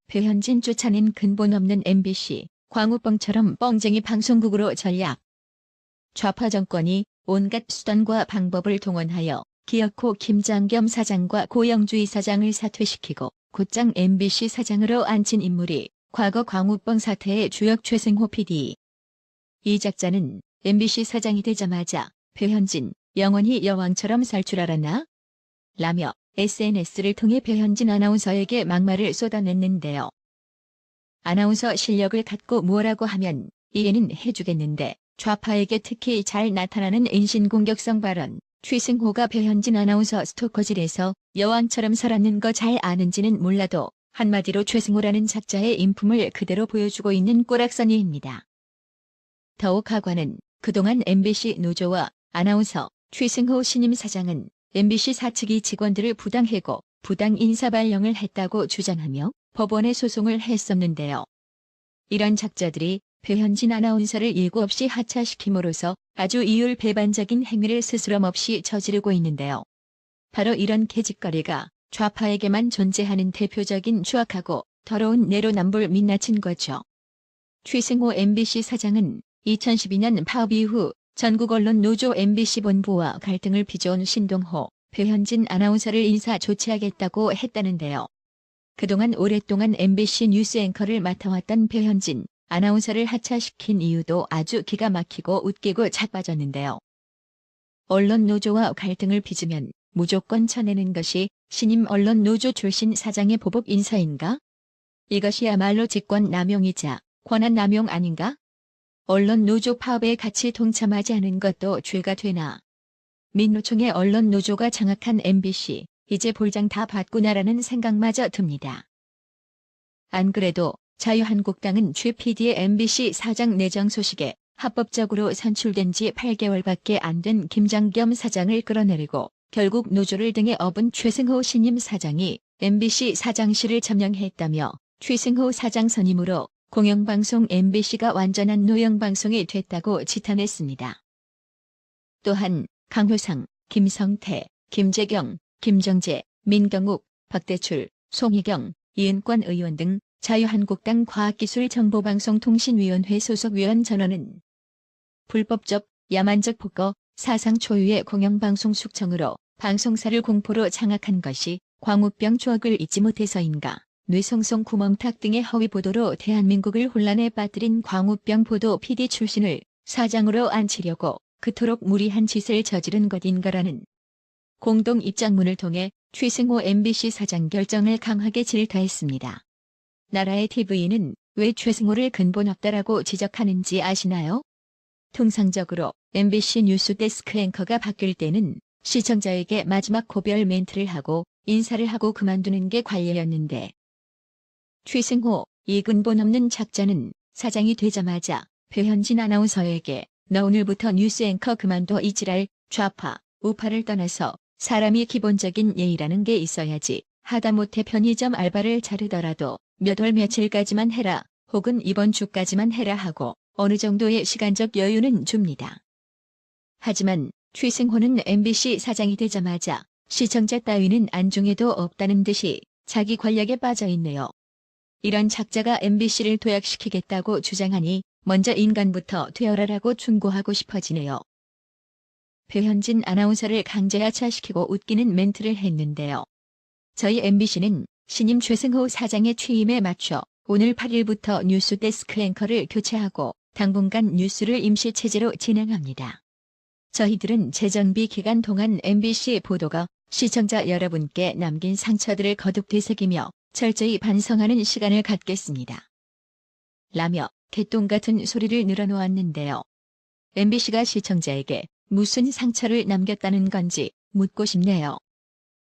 배현진 쫓아낸 근본 없는 MBC, 광우병처럼 뻥쟁이 방송국으로 전략. 좌파 정권이 온갖 수단과 방법을 동원하여 기어코 김장겸 사장과 고영주의 사장을 사퇴시키고 곧장 MBC 사장으로 앉힌 인물이 과거 광우병 사태의 주역 최승호 PD. 이 작자는 MBC 사장이 되자마자 배현진, 영원히 여왕처럼 살 줄 알았나? 라며 SNS를 통해 배현진 아나운서에게 막말을 쏟아냈는데요. 아나운서 실력을 갖고 뭐라고 하면 이해는 해주겠는데 좌파에게 특히 잘 나타나는 인신공격성 발언. 최승호가 배현진 아나운서 스토커질에서 여왕처럼 살았는 거 잘 아는지는 몰라도 한마디로 최승호라는 작자의 인품을 그대로 보여주고 있는 꼬락서니입니다. 더욱 하관은 그동안 MBC 노조와 아나운서 최승호 신임 사장은 MBC 사측이 직원들을 부당해고 부당 인사발령을 했다고 주장하며 법원에 소송을 했었는데요. 이런 작자들이 배현진 아나운서를 예고 없이 하차시킴으로써 아주 이율배반적인 행위를 스스럼없이 저지르고 있는데요. 바로 이런 계집거리가 좌파에게만 존재하는 대표적인 추악하고 더러운 내로남불 민낯인 거죠. 최승호 MBC 사장은 2012년 파업 이후 전국 언론 노조 MBC 본부와 갈등을 빚어온 신동호, 배현진 아나운서를 인사 조치하겠다고 했다는데요. 그동안 오랫동안 MBC 뉴스 앵커를 맡아왔던 배현진 아나운서를 하차시킨 이유도 아주 기가 막히고 웃기고 자빠졌는데요. 언론 노조와 갈등을 빚으면 무조건 쳐내는 것이 신임 언론 노조 출신 사장의 보복 인사인가? 이것이야말로 직권 남용이자 권한 남용 아닌가? 언론 노조 파업에 같이 동참하지 않은 것도 죄가 되나? 민노총의 언론 노조가 장악한 MBC, 이제 볼장 다 받구나라는 생각마저 듭니다. 안 그래도 자유한국당은 최 PD의 MBC 사장 내정 소식에 합법적으로 선출된 지 8개월밖에 안 된 김장겸 사장을 끌어내리고 결국 노조를 등에 업은 최승호 신임 사장이 MBC 사장실을 점령했다며 최승호 사장 선임으로 공영방송 MBC가 완전한 노영방송이 됐다고 지탄했습니다. 또한 강효상, 김성태, 김재경, 김정재, 민경욱, 박대출, 송희경, 이은권 의원 등 자유한국당 과학기술정보방송통신위원회 소속 위원 전원은 불법적, 야만적 폭거, 사상 초유의 공영방송 숙청으로 방송사를 공포로 장악한 것이 광우병 추억을 잊지 못해서인가, 뇌성송 구멍탁 등의 허위 보도로 대한민국을 혼란에 빠뜨린 광우병 보도 PD 출신을 사장으로 앉히려고 그토록 무리한 짓을 저지른 것인가라는 공동 입장문을 통해 최승호 MBC 사장 결정을 강하게 질타했습니다. 나라의 TV는 왜 최승호를 근본 없다라고 지적하는지 아시나요? 통상적으로 MBC 뉴스 데스크 앵커가 바뀔 때는 시청자에게 마지막 고별 멘트를 하고 인사를 하고 그만두는 게 관례였는데, 최승호, 이 근본 없는 작자는 사장이 되자마자 배현진 아나운서에게 너 오늘부터 뉴스 앵커 그만둬 이 지랄, 좌파, 우파를 떠나서 사람이 기본적인 예의라는 게 있어야지, 하다못해 편의점 알바를 자르더라도 몇 월 며칠까지만 해라, 혹은 이번 주까지만 해라 하고 어느 정도의 시간적 여유는 줍니다. 하지만 최승호는 MBC 사장이 되자마자 시청자 따위는 안중에도 없다는 듯이 자기 권력에 빠져 있네요. 이런 작자가 MBC를 도약시키겠다고 주장하니 먼저 인간부터 되어라라고 충고하고 싶어지네요. 배현진 아나운서를 강제 하차시키고 웃기는 멘트를 했는데요. 저희 MBC는 신임 최승호 사장의 취임에 맞춰 오늘 8일부터 뉴스 데스크 앵커를 교체하고 당분간 뉴스를 임시체제로 진행합니다. 저희들은 재정비 기간 동안 MBC 보도가 시청자 여러분께 남긴 상처들을 거듭 되새기며 철저히 반성하는 시간을 갖겠습니다. 라며 개똥 같은 소리를 늘어놓았는데요. MBC가 시청자에게 무슨 상처를 남겼다는 건지 묻고 싶네요.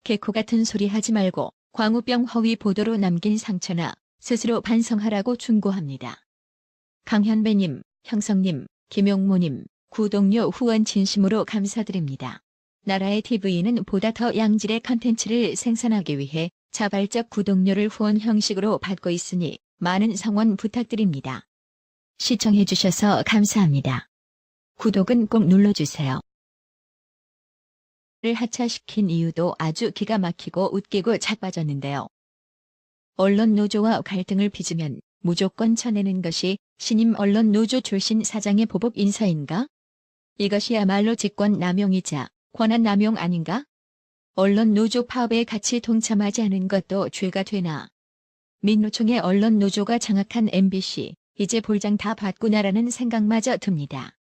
개코 같은 소리 하지 말고 광우병 허위 보도로 남긴 상처나 스스로 반성하라고 충고합니다. 강현배님, 형성님, 김용모님, 구독료 후원 진심으로 감사드립니다. 나라의 TV는 보다 더 양질의 컨텐츠를 생산하기 위해 자발적 구독료를 후원 형식으로 받고 있으니 많은 성원 부탁드립니다. 시청해주셔서 감사합니다. 구독은 꼭 눌러주세요. 를 하차시킨 이유도 아주 기가 막히고 웃기고 자빠졌는데요. 언론 노조와 갈등을 빚으면 무조건 쳐내는 것이 신임 언론 노조 출신 사장의 보복 인사인가? 이것이야말로 직권 남용이자 권한 남용 아닌가? 언론 노조 파업에 같이 동참하지 않은 것도 죄가 되나? 민노총의 언론 노조가 장악한 MBC, 이제 볼장 다 받구나라는 생각마저 듭니다.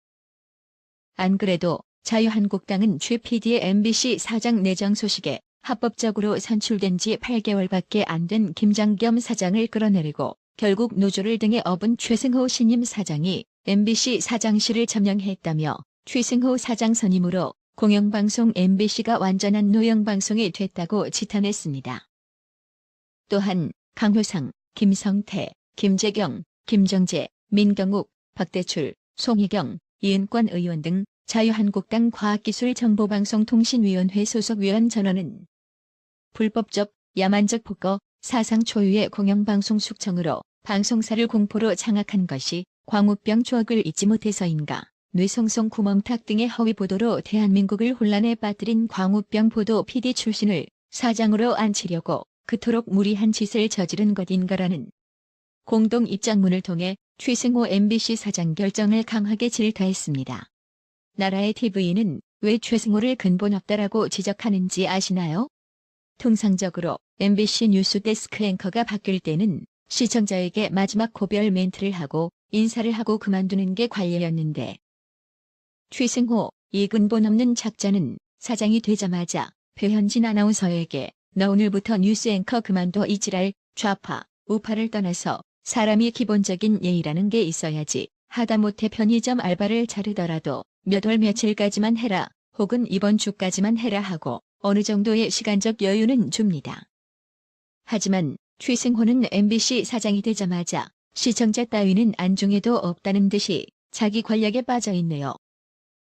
안 그래도 자유한국당은 최 PD의 MBC 사장 내정 소식에 합법적으로 선출된 지 8개월밖에 안 된 김장겸 사장을 끌어내리고 결국 노조를 등에 업은 최승호 신임 사장이 MBC 사장실을 점령했다며 최승호 사장 선임으로 공영방송 MBC가 완전한 노영방송이 됐다고 지탄했습니다. 또한 강효상, 김성태, 김재경, 김정재, 민경욱, 박대출, 송희경, 이은권 의원 등 자유한국당 과학기술정보방송통신위원회 소속 위원 전원은 불법적, 야만적 폭거, 사상 초유의 공영방송 숙청으로 방송사를 공포로 장악한 것이 광우병 추억을 잊지 못해서인가, 뇌송송 구멍탁 등의 허위 보도로 대한민국을 혼란에 빠뜨린 광우병 보도 PD 출신을 사장으로 앉히려고 그토록 무리한 짓을 저지른 것인가라는 공동 입장문을 통해 최승호 MBC 사장 결정을 강하게 질타했습니다. 나라의 TV는 왜 최승호를 근본 없다라고 지적하는지 아시나요? 통상적으로 MBC 뉴스 데스크 앵커가 바뀔 때는 시청자에게 마지막 고별 멘트를 하고 인사를 하고 그만두는 게 관례였는데, 최승호, 이 근본 없는 작자는 사장이 되자마자 배현진 아나운서에게 너 오늘부터 뉴스 앵커 그만둬 이 지랄, 좌파, 우파를 떠나서 사람이 기본적인 예의라는 게 있어야지, 하다못해 편의점 알바를 자르더라도 몇 월 며칠까지만 해라, 혹은 이번 주까지만 해라 하고 어느 정도의 시간적 여유는 줍니다. 하지만 최승호는 MBC 사장이 되자마자 시청자 따위는 안중에도 없다는 듯이 자기 권력에 빠져 있네요.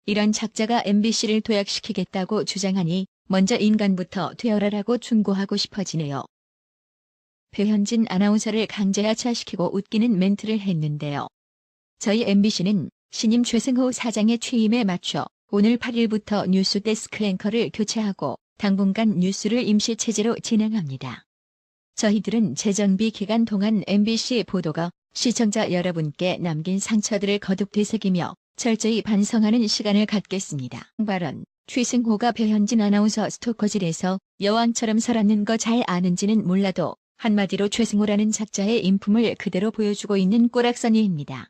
이런 작자가 MBC를 도약시키겠다고 주장하니 먼저 인간부터 되어라라고 충고하고 싶어지네요. 배현진 아나운서를 강제 하차시키고 웃기는 멘트를 했는데요. 저희 MBC는 신임 최승호 사장의 취임에 맞춰 오늘 8일부터 뉴스 데스크 앵커를 교체하고 당분간 뉴스를 임시체제로 진행합니다. 저희들은 재정비 기간 동안 MBC 보도가 시청자 여러분께 남긴 상처들을 거듭 되새기며 철저히 반성하는 시간을 갖겠습니다. 발언. 최승호가 배현진 아나운서 스토커질에서 여왕처럼 살았는 거 잘 아는지는 몰라도 한마디로 최승호라는 작자의 인품을 그대로 보여주고 있는 꼬락서니입니다.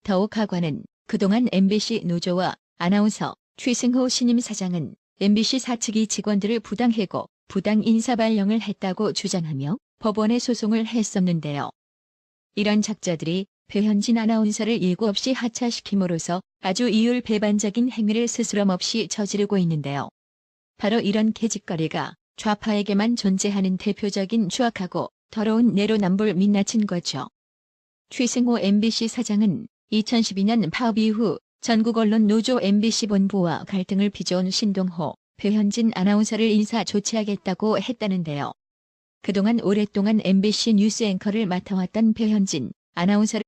더욱 하관은 그동안 MBC 노조와 아나운서 최승호 신임 사장은 MBC 사측이 직원들을 부당 해고, 부당 인사 발령을 했다고 주장하며 법원에 소송을 했었는데요. 이런 작자들이 배현진 아나운서를 예고 없이 하차시킴으로써 아주 이율배반적인 행위를 스스럼 없이 저지르고 있는데요. 바로 이런 개짓거리가 좌파에게만 존재하는 대표적인 추악하고 더러운 내로남불 민낯인 거죠. 최승호 MBC 사장은 2012년 파업 이후 전국 언론 노조 MBC 본부와 갈등을 빚어온 신동호, 배현진 아나운서를 인사 조치하겠다고 했다는데요. 그동안 오랫동안 MBC 뉴스 앵커를 맡아왔던 배현진 아나운서를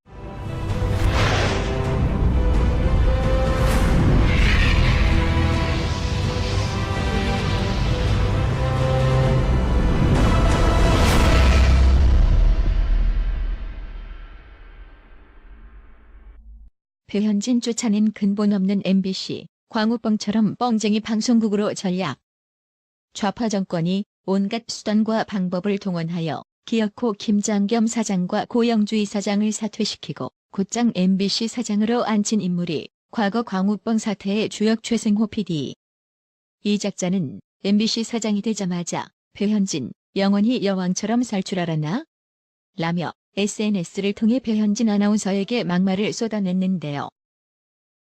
배현진 쫓아낸 근본 없는 MBC, 광우뻥처럼 뻥쟁이 방송국으로 전략. 좌파 정권이 온갖 수단과 방법을 동원하여 기어코 김장겸 사장과 고영주의 사장을 사퇴시키고 곧장 MBC 사장으로 앉힌 인물이 과거 광우뻥 사태의 주역 최승호 PD. 이 작자는 MBC 사장이 되자마자 배현진, 영원히 여왕처럼 살 줄 알았나? 라며 SNS를 통해 배현진 아나운서에게 막말을 쏟아냈는데요.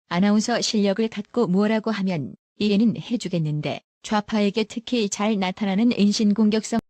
아나운서 실력을 갖고 뭐라고 하면 이해는 해주겠는데 좌파에게 특히 잘 나타나는 인신공격성